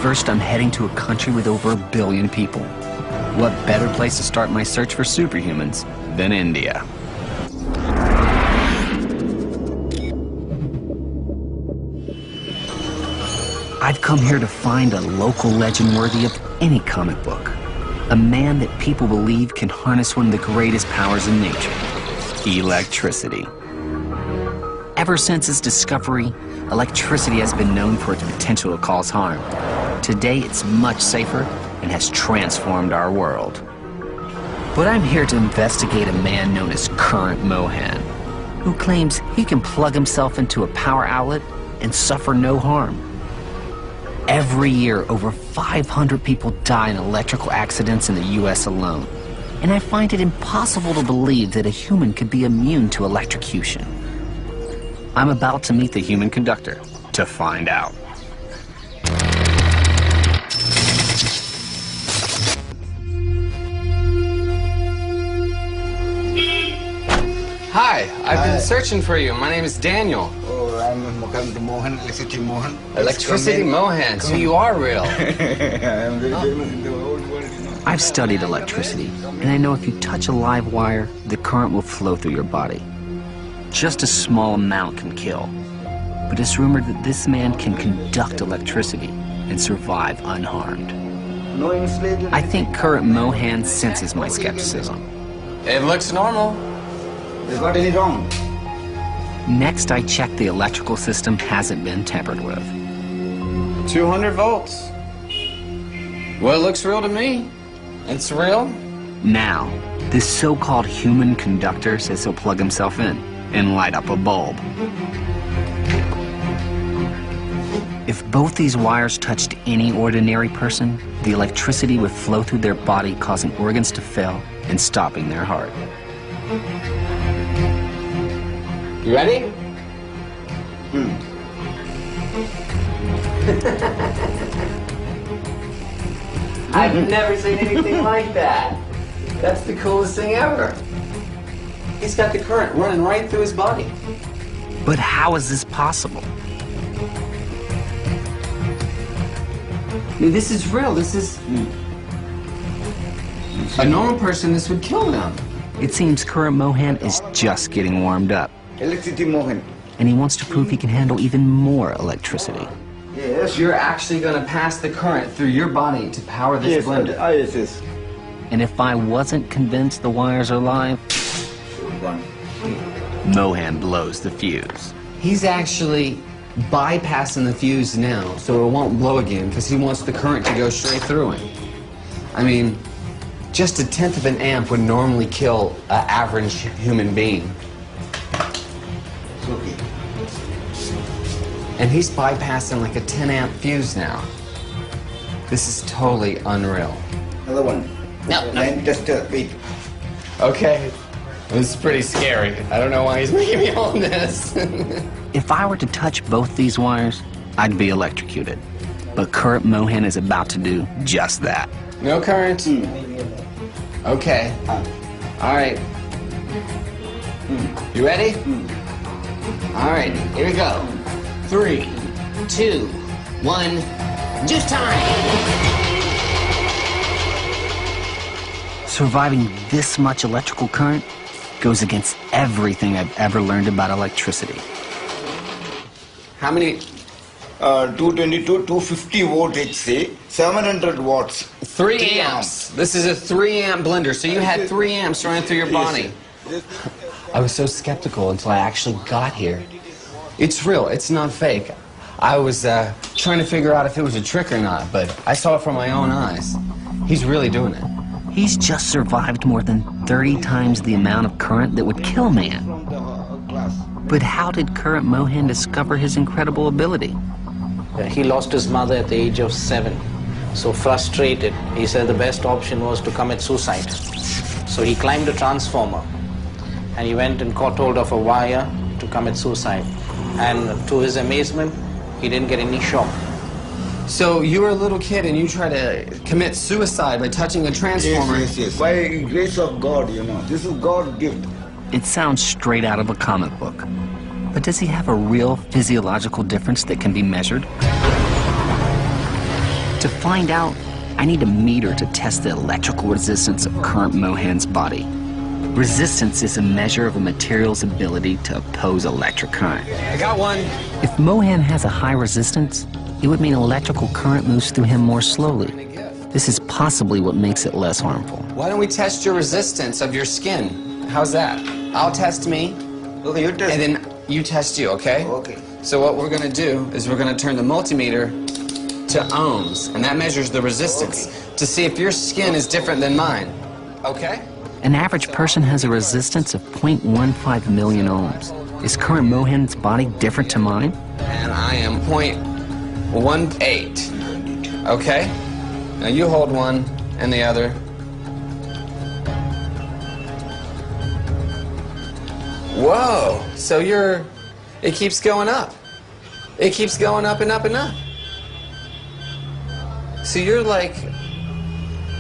First, I'm heading to a country with over 1 billion people. What better place to start my search for superhumans than India? I've come here to find a local legend worthy of any comic book. A man that people believe can harness one of the greatest powers in nature, electricity. Ever since its discovery, electricity has been known for its potential to cause harm. Today, it's much safer and has transformed our world. But I'm here to investigate a man known as Current Mohan, who claims he can plug himself into a power outlet and suffer no harm. Every year, over 500 people die in electrical accidents in the US alone. And I find it impossible to believe that a human could be immune to electrocution. I'm about to meet the human conductor to find out. Hi, I've been searching for you. My name is Daniel. Oh, I'm Mohan, Electricity Mohan. Electricity Mohan, so you are real. I'm very famous in the whole world, you know. I've studied electricity, and I know if you touch a live wire, the current will flow through your body. Just a small amount can kill. But it's rumored that this man can conduct electricity and survive unharmed. No installation. I think Current Mohan senses my skepticism. It looks normal. Is got any wrong? Next, I check the electrical system hasn't been tampered with. 200 volts. Well, it looks real to me. It's real. Now, this so-called human conductor says he'll plug himself in and light up a bulb. If both these wires touched any ordinary person, the electricity would flow through their body, causing organs to fail and stopping their heart. You ready? I've never seen anything like that. That's the coolest thing ever. He's got the current running right through his body. But how is this possible? This is real. This is... A normal person, this would kill them. It seems Current Mohan is just getting warmed up, Electricity Mohan. and he wants to prove he can handle even more electricity. Yes. You're actually going to pass the current through your body to power this Yes, blender. yes. And if I wasn't convinced the wires are live, One. Mohan blows the fuse. He's actually bypassing the fuse now, so it won't blow again, because he wants the current to go straight through him. I mean, just 1/10 of an amp would normally kill an average human being. It's okay. And he's bypassing like a 10 amp fuse now. This is totally unreal. Another one. No. Line tester. Wait. Okay. This is pretty scary. I don't know why he's making me hold this. If I were to touch both these wires, I'd be electrocuted. But Current Mohan is about to do just that. No current? Okay. All right. You ready? All right, here we go. 3, 2, 1, juice time! Surviving this much electrical current goes against everything I've ever learned about electricity. How many? 222, 250 volt HC, 700 watts. 3 amps. This is a 3 amp blender, so you had 3 amps running through your body. Yes. I was so skeptical until I actually got here. It's real, it's not fake. I was trying to figure out if it was a trick or not, but I saw it from my own eyes. He's really doing it. He's just survived more than 30 times the amount of current that would kill man. From the class. But how did Current Mohan discover his incredible ability? He lost his mother at the age of 7. So frustrated, he said the best option was to commit suicide. So he climbed a transformer and he went and caught hold of a wire to commit suicide. And to his amazement, he didn't get any shock. So you were a little kid and you tried to commit suicide by touching a transformer. Yes. By grace of God, you know. This is God's gift. It sounds straight out of a comic book. But does he have a real physiological difference that can be measured? To find out, I need a meter to test the electrical resistance of current Mohan's body. Resistance is a measure of a material's ability to oppose electric current. I got one. If Mohan has a high resistance, it would mean electrical current moves through him more slowly. This is possibly what makes it less harmful. Why don't we test your resistance of your skin? How's that? I'll test me, Okay, you test. and then you test you, okay? Okay. So what we're gonna do is we're gonna turn the multimeter to ohms, and that measures the resistance to see if your skin is different than mine, okay? An average person has a resistance of 0.15 million ohms. Is current Mohan's body different to mine? And I am 0.18, okay? Now you hold one and the other. Whoa, so it keeps going up. It keeps going up and up and up. So you're like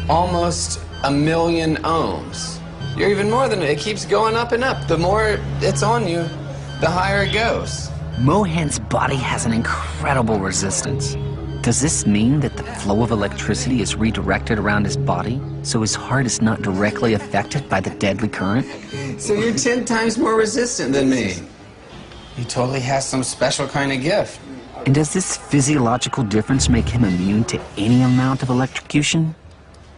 almost 1 million ohms. You're even more than it keeps going up and up. The more it's on you, the higher it goes. Mohan's body has an incredible resistance. Does this mean that the flow of electricity is redirected around his body, so his heart is not directly affected by the deadly current? So you're 10 times more resistant than me. He totally has some special kind of gift. And does this physiological difference make him immune to any amount of electrocution?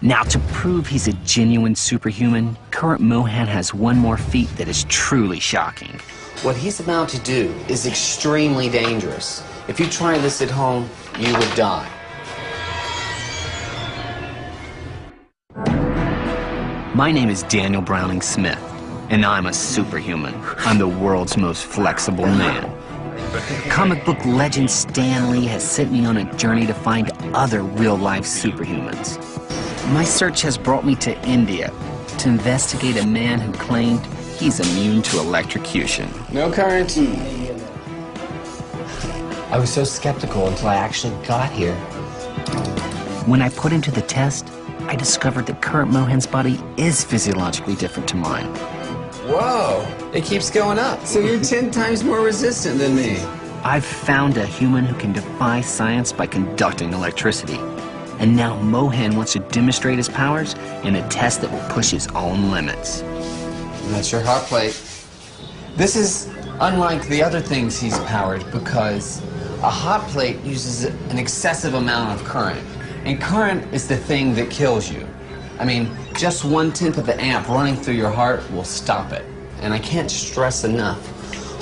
Now, to prove he's a genuine superhuman, current Mohan has one more feat that is truly shocking. What he's about to do is extremely dangerous. If you try this at home, you would die. My name is Daniel Browning Smith, and I'm a superhuman. I'm the world's most flexible man. Comic book legend Stan Lee has sent me on a journey to find other real-life superhumans. My search has brought me to India to investigate a man who claimed he's immune to electrocution. No current. I was so skeptical until I actually got here. When I put him to the test, I discovered that current Mohan's body is physiologically different to mine. Whoa, it keeps going up. So you're 10 times more resistant than me. I've found a human who can defy science by conducting electricity. And now Mohan wants to demonstrate his powers in a test that will push his own limits. And that's your hot plate. This is unlike the other things he's powered because a hot plate uses an excessive amount of current. And current is the thing that kills you. I mean, just 1/10 of the amp running through your heart will stop it. And I can't stress enough,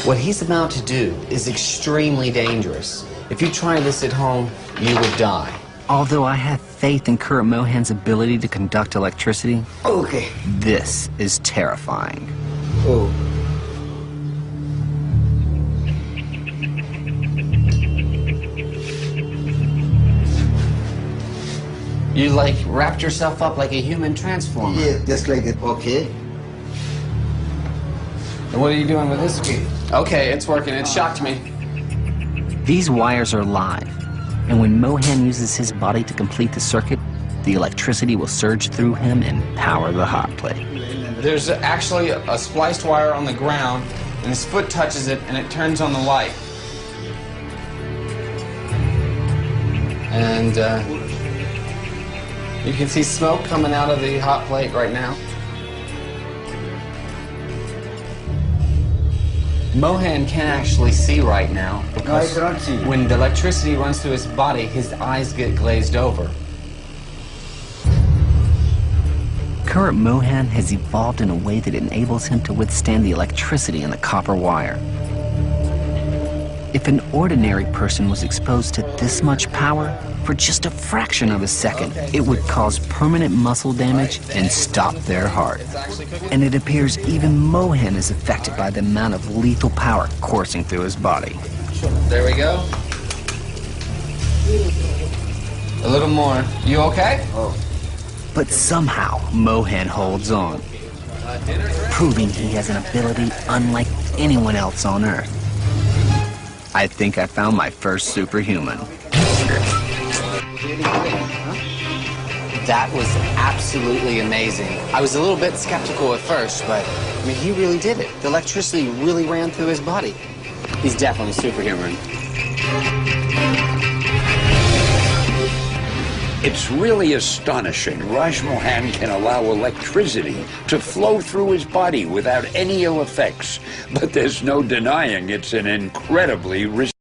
what he's about to do is extremely dangerous. If you try this at home, you would die. Although I have faith in current Mohan's ability to conduct electricity, Okay. this is terrifying. Oh. You like wrapped yourself up like a human transformer. Yeah, just like it. Okay. And what are you doing with this? Okay, it's working. It shocked me. These wires are live, and when Mohan uses his body to complete the circuit, the electricity will surge through him and power the hot plate. There's actually a spliced wire on the ground, and his foot touches it, and it turns on the light. And you can see smoke coming out of the hot plate right now. Mohan can't actually see right now because No, I cannot see. when the electricity runs through his body, his eyes get glazed over. Current Mohan has evolved in a way that enables him to withstand the electricity in the copper wire. If an ordinary person was exposed to this much power for just a fraction of a second, it would cause permanent muscle damage and stop their heart. And it appears even Mohan is affected by the amount of lethal power coursing through his body. There we go. A little more. You okay? Oh. But somehow, Mohan holds on, proving he has an ability unlike anyone else on Earth. I think I found my first superhuman. That was absolutely amazing. I was a little bit skeptical at first, but I mean, he really did it. The electricity really ran through his body. He's definitely superhuman. It's really astonishing. Raj Mohan can allow electricity to flow through his body without any ill effects. But there's no denying it's an incredibly risky